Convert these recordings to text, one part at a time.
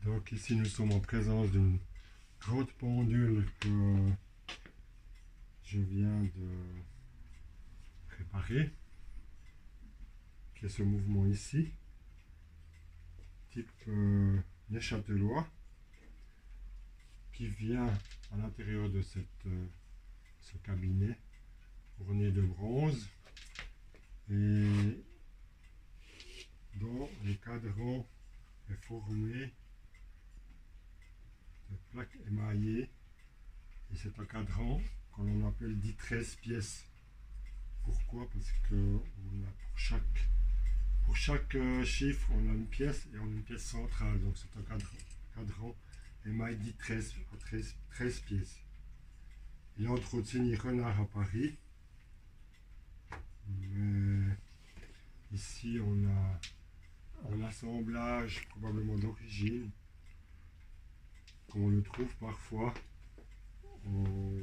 Donc ici nous sommes en présence d'une grande pendule que je viens de préparer, qui est ce mouvement ici, type neuchâtelois, qui vient à l'intérieur de ce cabinet orné de bronze, et dont le cadran est formé de plaques émaillées, et c'est un cadran qu'on l'on appelle dit 13 pièces. Pourquoi? Parce que on a pour chaque chiffre on a une pièce, et on a une pièce centrale, donc c'est un cadran émaillé dit 13 pièces. Il est entre autres signé Renard à Paris, mais ici on a un assemblage probablement d'origine, comme on le trouve parfois en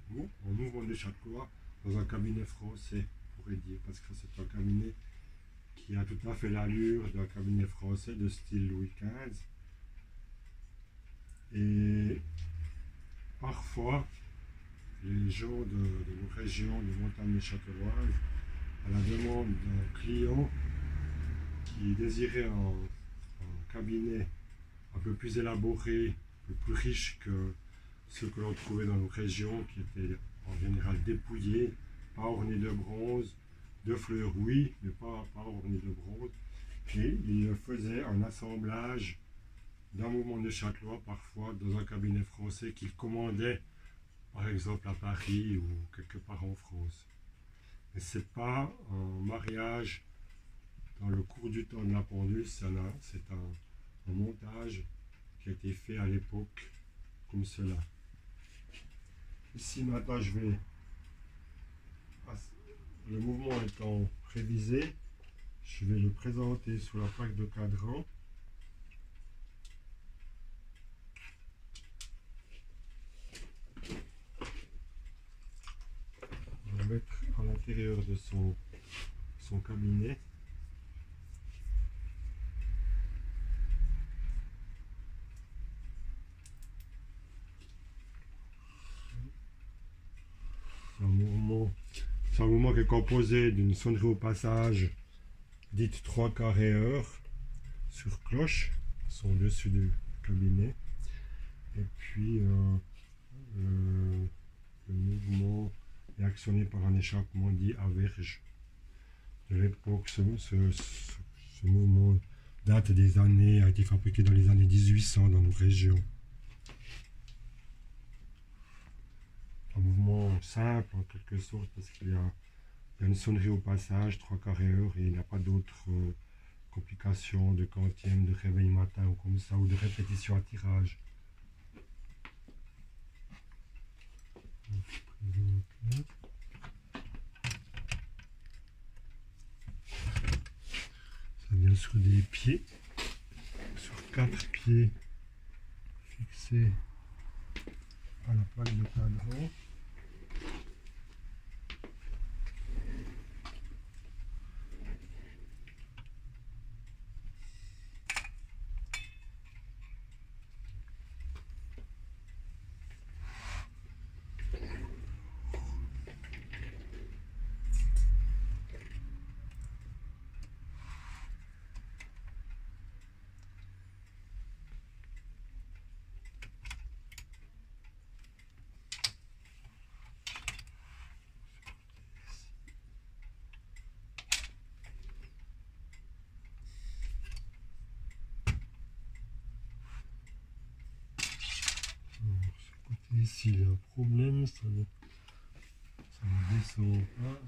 mouvement de Neuchâtelois dans un cabinet français, on pourrait dire, parce que c'est un cabinet qui a tout à fait l'allure d'un cabinet français de style Louis XV. Et parfois, les gens de nos régions, des montagnes neuchâteloises, à la demande d'un client qui désirait un cabinet un peu plus élaboré, un peu plus riche que ceux que l'on trouvait dans nos régions, qui étaient en général dépouillés, pas ornés de bronze, de fleurs oui, mais pas ornés de bronze. Et il faisait un assemblage d'un mouvement neuchâtelois, parfois dans un cabinet français qu'il commandait, par exemple à Paris ou quelque part en France. Mais ce n'est pas un mariage dans le cours du temps de la pendule, c'est un montage qui a été fait à l'époque comme cela. Ici maintenant le mouvement étant révisé, je vais le présenter sous la plaque de cadran. On va mettre à l'intérieur de son cabinet. C'est un mouvement qui est composé d'une sonnerie au passage dite 3/4 heure sur cloche, sont au-dessus du cabinet. Et puis le mouvement est actionné par un échappement dit à verge. De l'époque, ce mouvement date des années, a été fabriqué dans les années 1800 dans nos régions. Un mouvement simple en quelque sorte, parce qu'il y a une sonnerie au passage, 3/4 heure, et il n'y a pas d'autres complications de quantième, de réveil matin ou comme ça, ou de répétition à tirage. Ça vient sur des pieds, sur 4 pieds fixés à la plaque de cadran. Ici, il y a un problème, ça ne descend pas.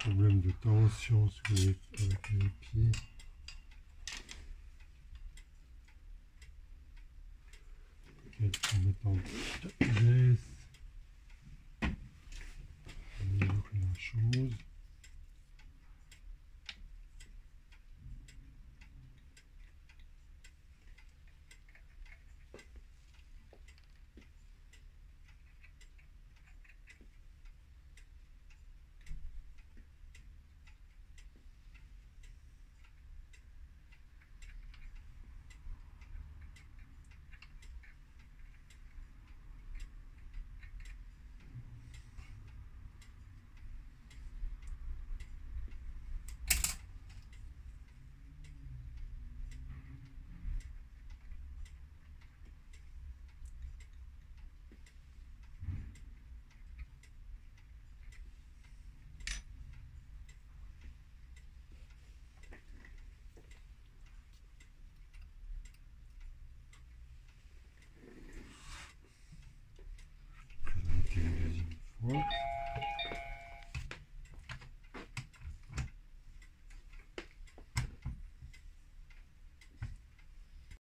Problème de tension avec les pieds. Ok, on va mettre en 4 gestes.